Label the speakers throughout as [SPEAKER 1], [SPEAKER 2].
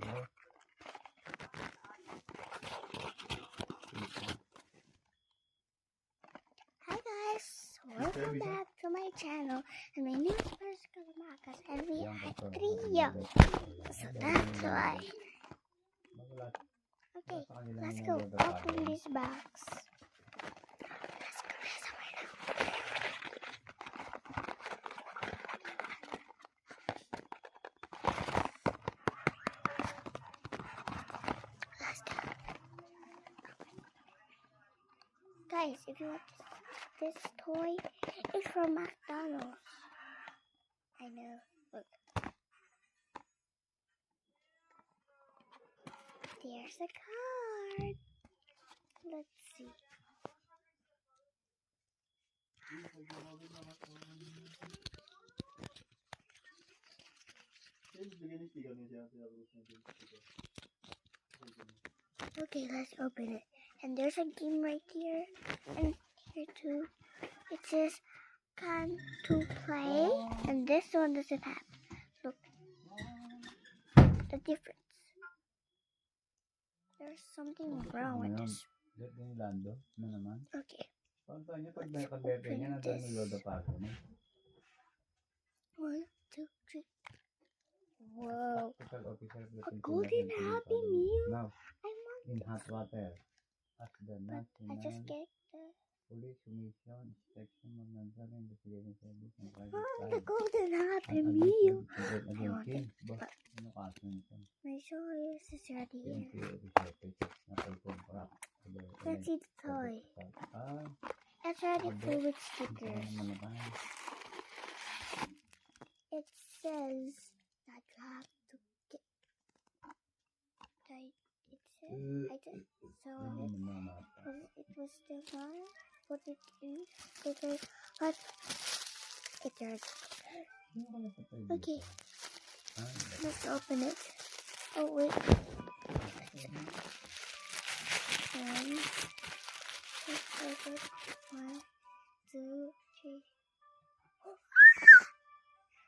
[SPEAKER 1] Hi guys, welcome back to my channel, and my name is Pascal Marcus, and we are trio, so that's why. Okay, let's go open this box. Let's go there somewhere now. Let's go. Guys, if you want this toy, it's from McDonald's. I know. Look. There's a card. Let's see. Okay, let's open it. And there's a game right here. And here too. It says can to play. And this one doesn't have. Look. The difference. There's something wrong with this. Okay. Let's open this. 1, 2, 3. Whoa. A golden Happy Meal.
[SPEAKER 2] Now,
[SPEAKER 1] I want
[SPEAKER 2] in hot water. At the night,
[SPEAKER 1] I just get the
[SPEAKER 2] police commission inspection monitoring investigation service and private
[SPEAKER 1] the golden Happy Meal. I want it. But
[SPEAKER 2] Ano kaso nito?
[SPEAKER 1] my choice is already here. Let's
[SPEAKER 2] Let's
[SPEAKER 1] see the toy.
[SPEAKER 2] Ah,
[SPEAKER 1] It's already full with stickers. It says that you have to get. It says I just saw it. It was still on. Put it in stickers, but it's already. Okay, let's open it. Oh wait. One, two, three.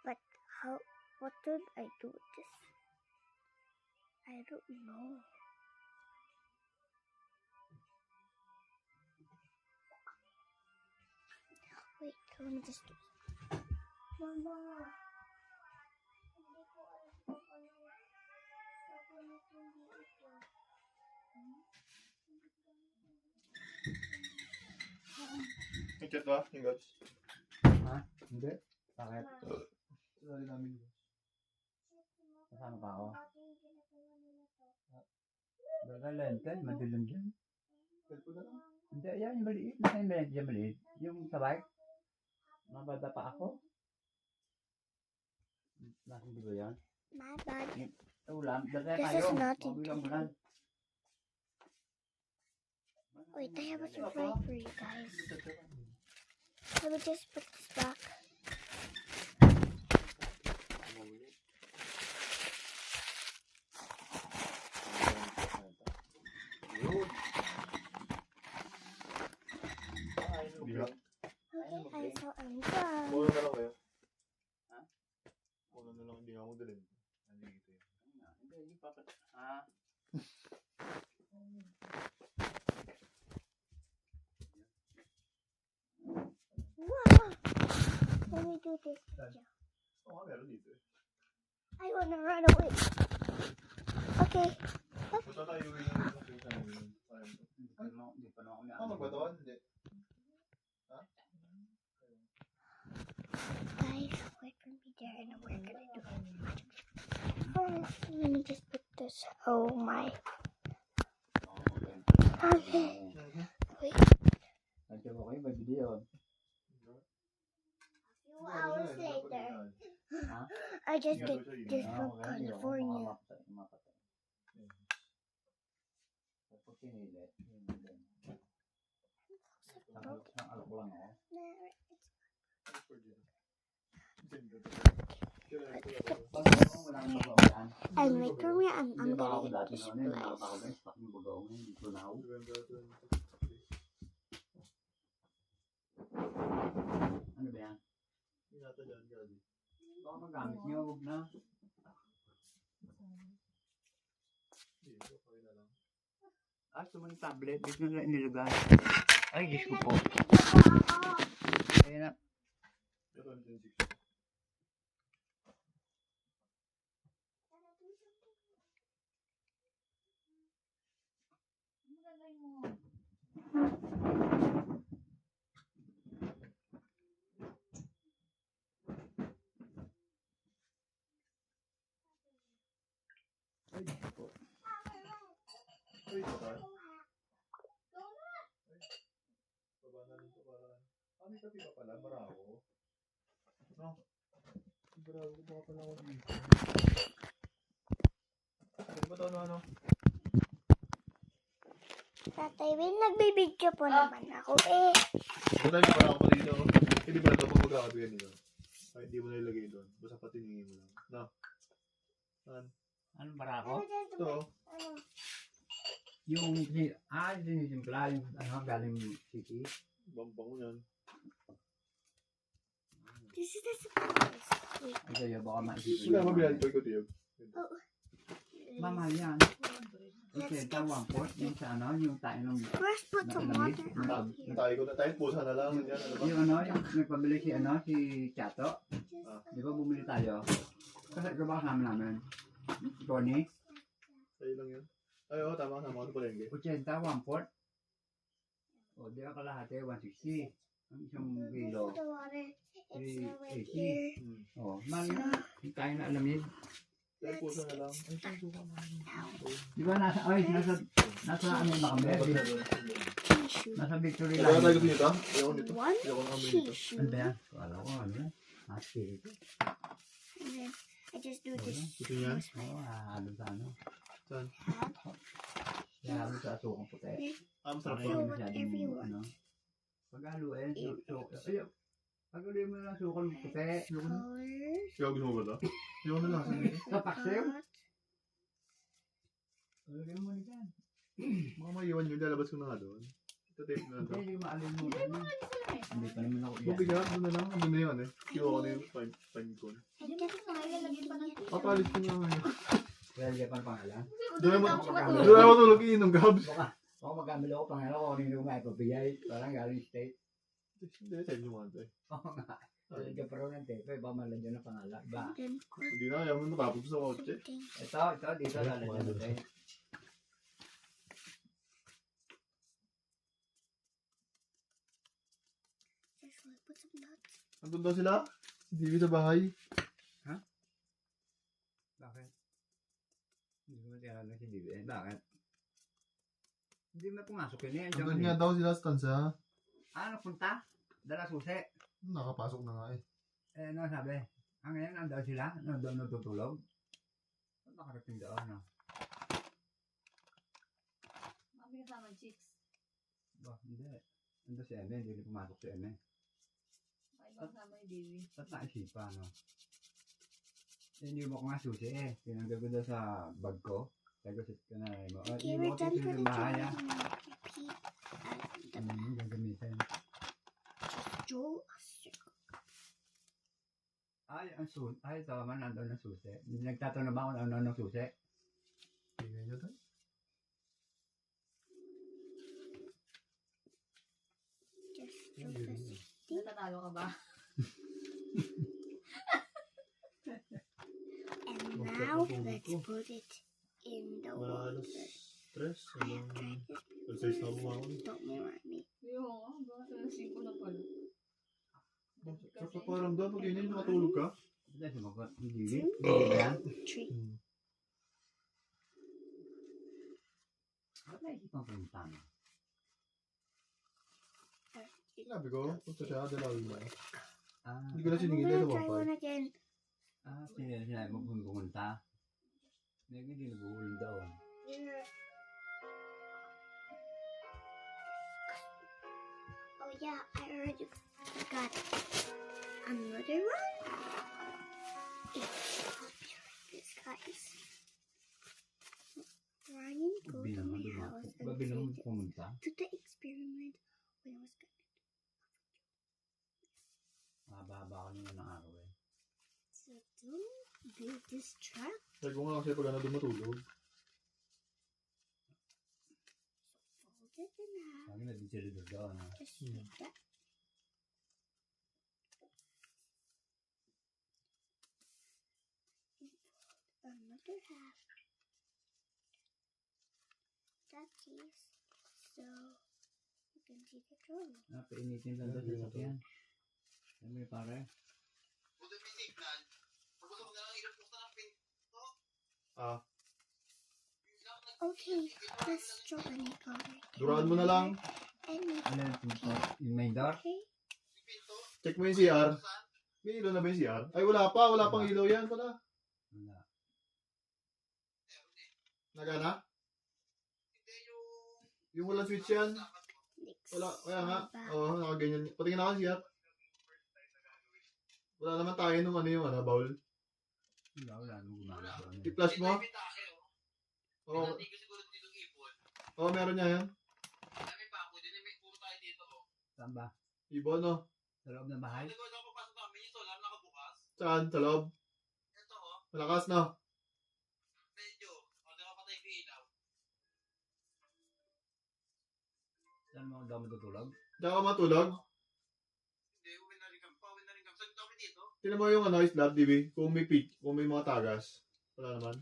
[SPEAKER 1] But how? What did I do with this? I don't know. Wait, let me just do it. Mama.
[SPEAKER 3] Picture ba? Yung guys?
[SPEAKER 2] Ha? Hindi? Bakit?
[SPEAKER 3] Sorry namin.
[SPEAKER 2] Kasama pa ako? Baga lente, madilim dyan.
[SPEAKER 3] Cellphone na lang.
[SPEAKER 2] Hindi, yan yung maliit. Nasaan yung lente yung maliit? Yung sa bike? Mabada pa ako? Nasaan di ba yan?
[SPEAKER 1] My bad.
[SPEAKER 2] Ulam, dati
[SPEAKER 1] This
[SPEAKER 2] tayo.
[SPEAKER 1] is not
[SPEAKER 2] Mabilang mo
[SPEAKER 1] intended.
[SPEAKER 2] lang.
[SPEAKER 1] Wait, I have a surprise for you guys. Let me just put this back.
[SPEAKER 3] Bilang.
[SPEAKER 1] Okay, so I'm done.
[SPEAKER 3] Muna na lang kayo.
[SPEAKER 2] Ha?
[SPEAKER 3] Muna na lang, hindi nga ako dalhin. Nandito yun.
[SPEAKER 2] Hindi, hindi pa. Ah.
[SPEAKER 1] Wow! Let me do this.
[SPEAKER 3] Oo nga, meron dito eh.
[SPEAKER 1] I wanna run away. Okay.
[SPEAKER 3] Punta tayo yung
[SPEAKER 2] Hindi pa na ako niya.
[SPEAKER 3] magbatawan? Hindi. Ha?
[SPEAKER 1] Guys, wait for me there and we're gonna do it. First, let me just put this. Oh my. Okay. Wait.
[SPEAKER 2] Nandiyan mo kayo, may video.
[SPEAKER 1] Few hours later.
[SPEAKER 2] Ha?
[SPEAKER 1] I just get this from
[SPEAKER 2] Okay,
[SPEAKER 1] California.
[SPEAKER 2] Tapos pinili. Ang alak lang ako.
[SPEAKER 1] And wait for me, I'm gonna hit this place.
[SPEAKER 2] Ano ba yan?
[SPEAKER 3] Inata dyan, gabi.
[SPEAKER 2] Baka magamit niyo, huwag na. Ah, gusto mo yung tablet? Dito na inilagay. Ay, Diyos ko po. Ayan na.
[SPEAKER 3] Ito, ito yung 6.
[SPEAKER 2] Ay, Diyos ko po.
[SPEAKER 3] Ay, ito tayo. Baba na rin ito para... Ah, may kape ka pala, Barako. No? Barako, baka pala ako dito. Pwede ba ito ano?
[SPEAKER 1] Tatay Will, nagbibidyo po naman ako eh.
[SPEAKER 3] Kung tayo parang ako dito, hindi ba ito pag magkakabigan nila? Ay, hindi mo na ilagay doon. Basta patingin mo lang. No? Saan?
[SPEAKER 2] Anong barako?
[SPEAKER 3] Ito.
[SPEAKER 1] Ano?
[SPEAKER 2] Yung sinisimpla, yung galing city.
[SPEAKER 3] Bambang yan.
[SPEAKER 1] This is the surprise. Wait.
[SPEAKER 2] Ito yun, baka maisipin.
[SPEAKER 3] Wala, mabilan ko ito, Tiyog.
[SPEAKER 2] Mamahal yan. Okay, tawang po. Yung sa yung tayo ng...
[SPEAKER 1] First, put some water out here.
[SPEAKER 3] Tayo ko na tayo, pusa na lang. Yan, ano ba?
[SPEAKER 2] Yung yung nagpabili si Chato. Di ba bumili tayo? Kasi ito ba kasama namin? Tony?
[SPEAKER 3] Tayo lang yan. Ay, oo, tama. Tama ko sa palengke.
[SPEAKER 2] 80, 1 port. O, di ka kalahati, 160. Ang isang kilo.
[SPEAKER 1] The water. It's right
[SPEAKER 2] 380.
[SPEAKER 1] here.
[SPEAKER 2] O, mahal na. Hindi tayo na alamid.
[SPEAKER 3] Tayo, pusa na lang. Ay, pusa na lang.
[SPEAKER 2] Di ba nasa ano na kami?
[SPEAKER 1] Tissue.
[SPEAKER 2] Nasa Victory
[SPEAKER 3] Kaya tayo
[SPEAKER 2] Line.
[SPEAKER 3] gusto nito? Ayoko nito.
[SPEAKER 1] One
[SPEAKER 3] Ayoko na kami nito.
[SPEAKER 1] tissue.
[SPEAKER 2] Ano ba yan? Kala ko ano yan? Spirito.
[SPEAKER 1] And then I just do this.
[SPEAKER 3] Gusto niya?
[SPEAKER 2] Oo, halo sa ano.
[SPEAKER 3] Saan?
[SPEAKER 2] Kaya halo sa asukang puti.
[SPEAKER 3] Ah, masarap
[SPEAKER 2] Para
[SPEAKER 3] ba?
[SPEAKER 2] hindi
[SPEAKER 1] whatever
[SPEAKER 2] masyadong,
[SPEAKER 1] you want.
[SPEAKER 2] ano. Pag-haluin, ayun. Pag-haluin mo ng asukang puti.
[SPEAKER 1] Colors.
[SPEAKER 3] Kaya gusto mo ba ito? Ayoko na lang. Sige.
[SPEAKER 2] Sa paksiw.
[SPEAKER 1] Hot.
[SPEAKER 2] Lagyan mo na dyan.
[SPEAKER 3] Baka maiwan yun. Lalabas ko na nga doon. Ito tape na ito.
[SPEAKER 2] Hindi maalimutan mo. Hindi pa naman ako
[SPEAKER 3] Buti ka, doon na lang. Ano na yun eh. Kiwa ko na yung fine cone.
[SPEAKER 1] I just ilalagay pa ng
[SPEAKER 3] Papalit ko na ngayon.
[SPEAKER 2] Kaya lagyan pa ng pangalan.
[SPEAKER 3] Doon ako tulog iinom, Gabs.
[SPEAKER 2] Baka magamit ako pangalan ko kung hindi mo maipapigay. Parang galing state.
[SPEAKER 3] Hindi, tayo yung mga eh.
[SPEAKER 2] Oo nga. Lagyan pa rin ng tepe. Baka malagyan ng pangalan. Ba?
[SPEAKER 1] then
[SPEAKER 3] Hindi na, ayaw mo natapos sa kotse.
[SPEAKER 1] things.
[SPEAKER 2] Ito, dito lalagyan natin.
[SPEAKER 1] Just like put some nuts.
[SPEAKER 3] Andun daw sila? Hindi sa bahay.
[SPEAKER 2] Bakit? Hindi mo tinanong si Bibi. Bakit? Hindi mo pumasok yun eh.
[SPEAKER 3] Andun nga daw sila sa tansa.
[SPEAKER 2] Ano punta? Dala susi.
[SPEAKER 3] Nakapasok na nga eh.
[SPEAKER 2] Eh, ano sabi? Ngayon, nandaw sila? Nandaw natutulog? Ba't nakarating daw, ano?
[SPEAKER 4] Mami kasama chicks.
[SPEAKER 2] Ba, hindi. Nandaw si Eme, hindi pumasok si Eme.
[SPEAKER 4] Ibang kasama yung Dewi.
[SPEAKER 2] Ba't naisipa, no? Eh, hindi mo ko nga susi eh. Tinanggal ko daw sa bag ko. Tagosit ka na mo.
[SPEAKER 1] Okay,
[SPEAKER 2] Hindi
[SPEAKER 1] we're
[SPEAKER 2] mo ko
[SPEAKER 1] done
[SPEAKER 2] susi
[SPEAKER 1] for the
[SPEAKER 2] ng bahay, ah.
[SPEAKER 1] Repeat.
[SPEAKER 2] Gagamitin.
[SPEAKER 1] Draw a circle.
[SPEAKER 2] Ay, ang susi. Ay, ito naman, nandun ang susi. Nagtatanong ba kung ano ang susi?
[SPEAKER 3] Tingnan nyo tayo.
[SPEAKER 1] Just draw this.
[SPEAKER 4] Natatalo ka ba?
[SPEAKER 1] And now let's put it in the
[SPEAKER 3] Wala
[SPEAKER 1] water.
[SPEAKER 3] alas stress.
[SPEAKER 1] I have tried this
[SPEAKER 3] Alas 6 na bumangon.
[SPEAKER 1] Don't mirror me.
[SPEAKER 4] Oo, bakit na 5 na pala?
[SPEAKER 3] Sa paparamdam, pag ganyan, nakatulog ka?
[SPEAKER 2] Hindi, sumagot. Hindi.
[SPEAKER 1] Two.
[SPEAKER 2] Hindi ba yan?
[SPEAKER 1] Tree.
[SPEAKER 2] Ba't naisipang punta mo?
[SPEAKER 3] Sabi ko, punta siya, dalawin mo.
[SPEAKER 2] Ah,
[SPEAKER 3] Hindi ko na
[SPEAKER 1] I'm
[SPEAKER 3] siningin
[SPEAKER 1] gonna
[SPEAKER 3] tayo sa
[SPEAKER 1] try
[SPEAKER 3] wifi.
[SPEAKER 1] one again.
[SPEAKER 2] sinabi mo pumunta. Maybe hindi nag-uulong daw.
[SPEAKER 1] Oh yeah, I already forgot another one. It's copyright, guys. Ryan go
[SPEAKER 2] Babi
[SPEAKER 1] to
[SPEAKER 2] naman
[SPEAKER 1] my
[SPEAKER 2] dumako.
[SPEAKER 1] house and
[SPEAKER 2] Babi naman
[SPEAKER 1] said
[SPEAKER 2] pumunta.
[SPEAKER 1] to the experiment when I was gonna.
[SPEAKER 2] Mahaba-haba ako naman ng araw eh.
[SPEAKER 1] So don't be distracted.
[SPEAKER 3] Sabi ko nga kasi pag ano dumatulog.
[SPEAKER 1] in half.
[SPEAKER 2] Sabi na, dinsilidor daw, ano?
[SPEAKER 1] Just like that. Another half. That piece. So you can see the drawing.
[SPEAKER 2] Painitin lang daw sa sakyan. Sabi pare.
[SPEAKER 3] Ah,
[SPEAKER 1] Okay, let's draw any color.
[SPEAKER 3] duraan mo na lang.
[SPEAKER 1] Any.
[SPEAKER 2] Ano yung main door?
[SPEAKER 1] Okay.
[SPEAKER 3] Check mo yung CR. May ilaw na ba yung CR? Ay, wala pa. Wala pang ilaw yan pala.
[SPEAKER 2] Wala.
[SPEAKER 3] Nagana? Yung walang switch yan.
[SPEAKER 1] Next.
[SPEAKER 3] Wala. Kaya nga. Oo, nakaganyan. Patingin na ka CR. Wala naman tayo nung ano yung bowl.
[SPEAKER 2] Wala. Ano gumamit ko.
[SPEAKER 3] I-flash mo. Oo. Oo, meron niya yan.
[SPEAKER 2] Saan ba?
[SPEAKER 3] Ibon, no?
[SPEAKER 2] Sa loob ng bahay?
[SPEAKER 3] Saan? Sa loob? Malakas, no?
[SPEAKER 2] Saan mo daw matutulog?
[SPEAKER 3] Diyan ka matulog? Tinan mo yung slab, DB. Kung may pitch, kung may mga tagas. Wala naman.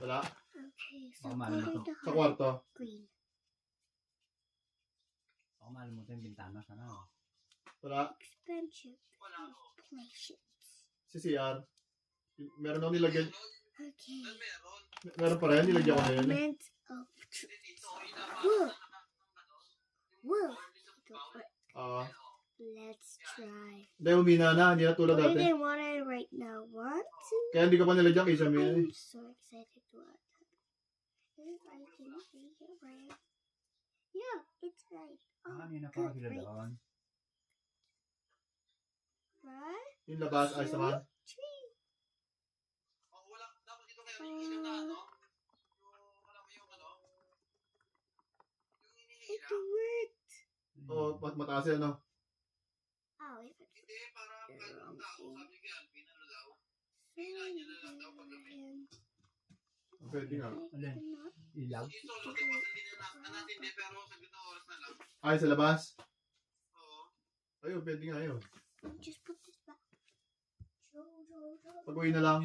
[SPEAKER 3] Wala?
[SPEAKER 1] Okay, so
[SPEAKER 2] Paano
[SPEAKER 1] color
[SPEAKER 2] mo
[SPEAKER 1] the
[SPEAKER 3] Sa
[SPEAKER 1] heart
[SPEAKER 3] kwarto.
[SPEAKER 1] green.
[SPEAKER 2] Ako malimutan yung bintana sana.
[SPEAKER 3] Wala?
[SPEAKER 1] Expansion. Places.
[SPEAKER 3] Si CR. Meron ako nilagyan.
[SPEAKER 1] Okay.
[SPEAKER 3] Meron pa rin. Nilagyan ko na yun.
[SPEAKER 1] Element of truth. Whoa. Whoa. Let's try.
[SPEAKER 3] Dahil umina na. Hindi na tulad
[SPEAKER 1] What
[SPEAKER 3] dati.
[SPEAKER 1] I want it right now. 1, 2.
[SPEAKER 3] Kaya hindi ka pa nilagyan. Isa mo yan.
[SPEAKER 1] I'm so excited to watch it. If I can see it right. Yeah, it's right. Oh,
[SPEAKER 2] Kanina pa
[SPEAKER 1] good,
[SPEAKER 2] sila
[SPEAKER 1] right.
[SPEAKER 2] doon.
[SPEAKER 1] Right?
[SPEAKER 3] Yung labas. Ayos naman.
[SPEAKER 1] 3. It worked.
[SPEAKER 3] Oo, mataas yan, no?
[SPEAKER 1] Oh, if it's the wrong thing.
[SPEAKER 3] Pwede nga.
[SPEAKER 2] Alin? Ilaw?
[SPEAKER 3] Ay, sa labas? Ayun, pwede nga yun.
[SPEAKER 1] Just put this back.
[SPEAKER 3] Pag-uwi na lang.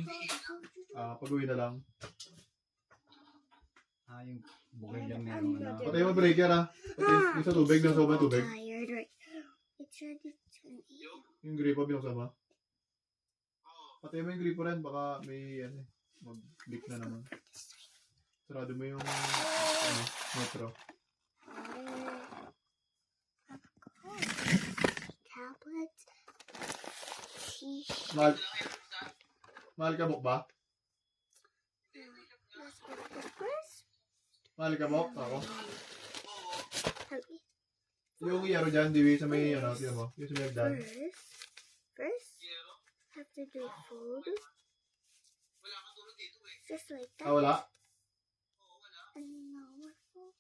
[SPEAKER 3] Pag-uwi na lang.
[SPEAKER 2] Yung bukid lang meron ano.
[SPEAKER 3] Patay mo breaker, ha? Patay yung sa tubig. Nang sobrang tubig.
[SPEAKER 1] Tired right now. It's ready to turn 8.
[SPEAKER 3] Yung gripo binuksan mo. Patay mo yung gripo rin. Baka may mag-leak na naman. Sarado mo yung metro.
[SPEAKER 1] Tablet. T-shirt.
[SPEAKER 3] Mahal ka buk ba?
[SPEAKER 1] Let's put this first.
[SPEAKER 3] Mahal ka buk? Ako.
[SPEAKER 1] Okay.
[SPEAKER 3] Yung yaro dyan, diwi sa may, tiyan mo. Yung sa may hagdan.
[SPEAKER 1] First, have to do food. Just like that.
[SPEAKER 3] Wala?
[SPEAKER 1] And no more food.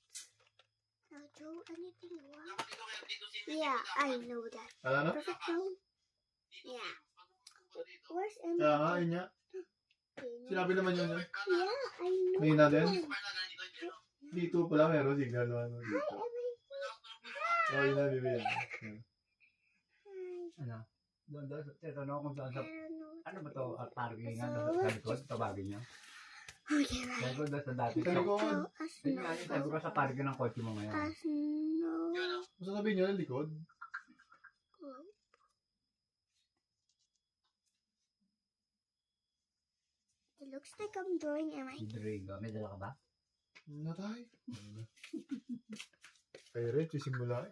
[SPEAKER 1] Now do anything you want. Yeah, I know that.
[SPEAKER 3] Wala na?
[SPEAKER 1] Perfect zone. Yeah. Where's Emma?
[SPEAKER 3] Kaya nga, yun nga. Sinabi naman yun.
[SPEAKER 1] Yeah, I know.
[SPEAKER 3] May na din?
[SPEAKER 1] that.
[SPEAKER 3] Dito pala meron signal. Ano,
[SPEAKER 1] Hi,
[SPEAKER 3] dito.
[SPEAKER 1] Emma.
[SPEAKER 3] Yun na, bibi.
[SPEAKER 1] Hi.
[SPEAKER 2] Ano? Doon, tanong kung saan sa...
[SPEAKER 1] I don't know.
[SPEAKER 2] Ano ba to? Parking nga doon sa likod? Tawagin niyo?
[SPEAKER 1] Okay, right.
[SPEAKER 2] Sabi ko doon sa dati.
[SPEAKER 3] Sa likod.
[SPEAKER 2] Yun nga, yung sabi ko sa parking ng kotse mo ngayon.
[SPEAKER 3] Basta sabihin nyo ng likod.
[SPEAKER 1] It looks like I'm drawing Emma.
[SPEAKER 2] Si Drigo, may dala ka ba?
[SPEAKER 3] Natay. Kaya rin, sisimula eh.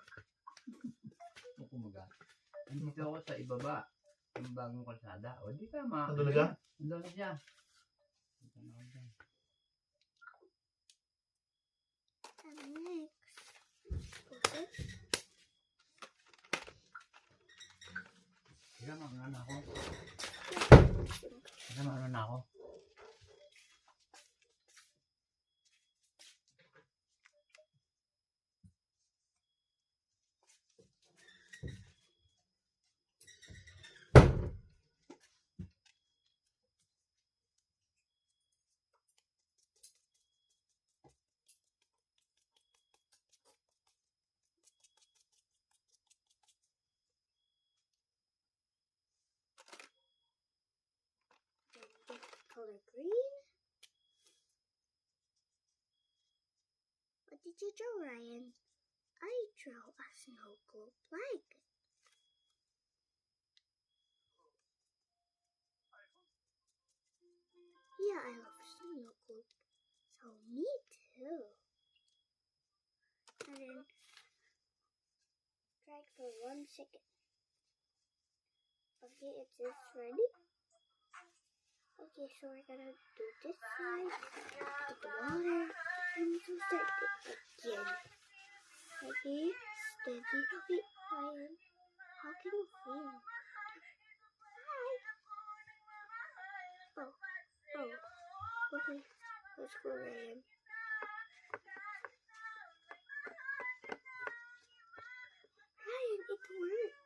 [SPEAKER 2] O kumaga. Andito ako sa ibaba. Yung bagong kalsada. O di ka
[SPEAKER 3] Andun na siya?
[SPEAKER 2] Andun na siya. Andun na ako dyan.
[SPEAKER 1] And next, okay.
[SPEAKER 2] Teka, mauna na ako. Teka, mauna na ako.
[SPEAKER 1] color green. What did you draw, Ryan? I drew a snow globe like it. Yeah, I love snow globe. So me too. And then drag for 1 second. Okay, it is ready. Okay, so we're gonna do this side, put the water, and we'll start it again. Okay, steady. Wait, Ryan, how can you feel? Hi. Oh, okay, let's go, Ryan. Ryan, it worked.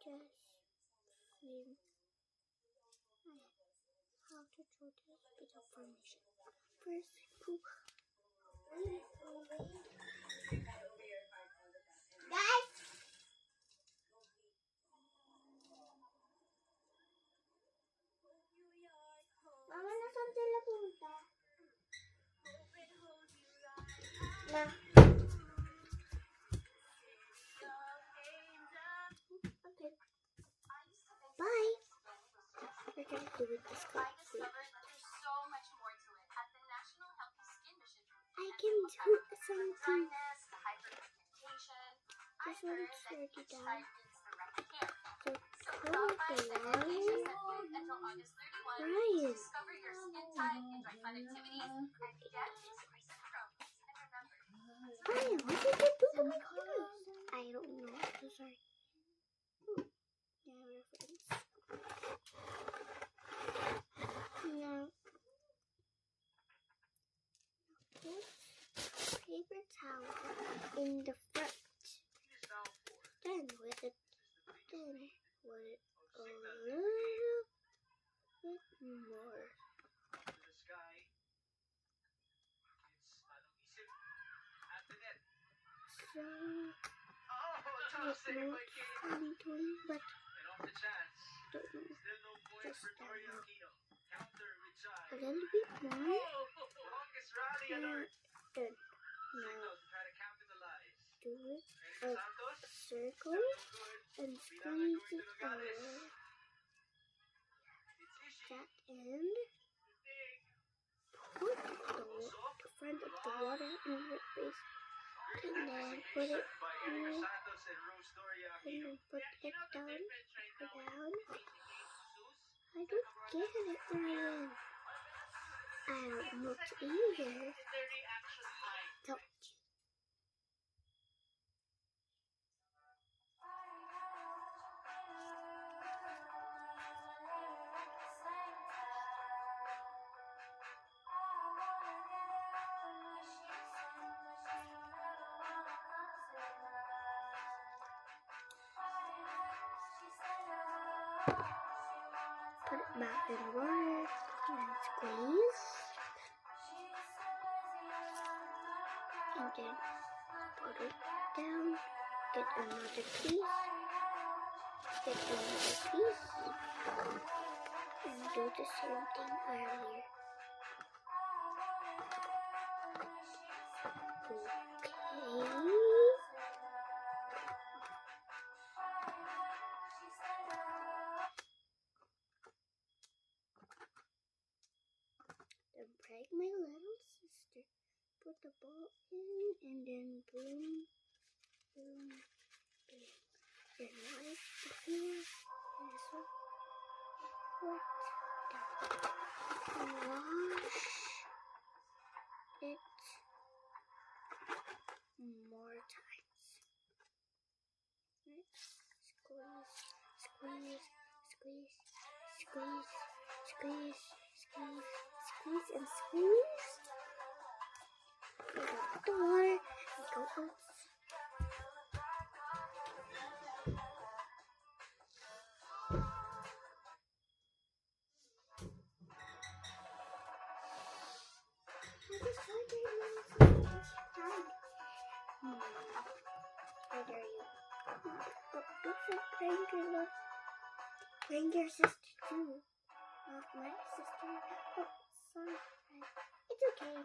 [SPEAKER 1] Just name how to draw this bit of formation. First, poop. Guys! Mama, nasaan sila punta? Ma. Okay. Bye. We're going to do it this way. I can do something. This one's already done. So close the line. Ryan. Ryan, what did you do to my colors? I don't know. So sorry. Yeah, reference. Now, put paper towel in the front. Then with it a little bit more. So, I don't know what I'm doing, but don't know. Just a little bit more. And then now do it a circle and squeeze it over that end. Put the front of the water in your face and then put it here and then put it down. I don't get it, Ryan. I don't know either. Don't you? Put it back in the water and squeeze. And then put it down. Get another piece. Get another piece. And do the same thing earlier. Okay. Then prank my little sister. Put the ball in and then boom, boom, boom. Then wipe the floor. This one. What? Wash it more times. Right? Squeeze, squeeze, squeeze, squeeze, squeeze. squeeze and squeeze. We go out the water and go out. How dare you? But also prank your sister too. Not my sister. Oh, sorry. It's okay.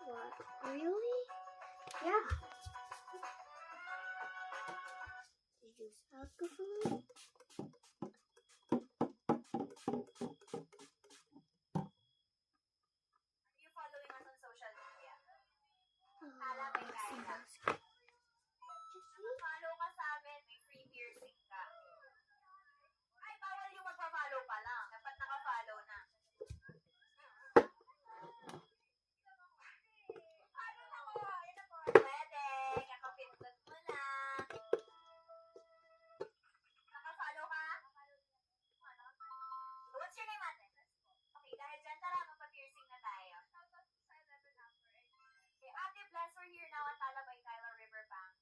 [SPEAKER 1] What? Really? Yeah. Did you use alcohol?
[SPEAKER 5] Are you following us on social media? Follow ka sa amin, may free piercing ka. Ay, bawal yung magpa-follow pa lang. Dapat naka-follow na. Ano na ko? Yan na po. Pwede. Kakapindot mo na. Naka-follow ka? What's your name, ate? Okay, dahil dyan, tara, magpa-piercing na tayo. Okay, Ate Bless, we're here now at Talabay, Kyla Riverbank.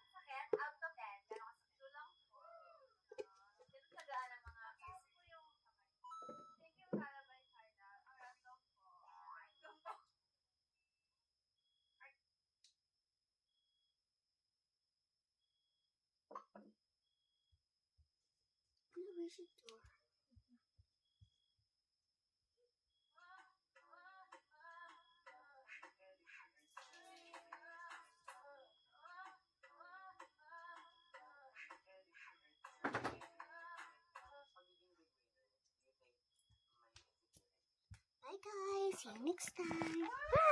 [SPEAKER 5] Sakit? Out of 10. Gano'n kasakit? Lang? Ganun kagaan ang mga piercing. Thank you, Talabay, Kyla. Hanggang po.
[SPEAKER 1] Where's the door? Bye guys, see you next time. Bye!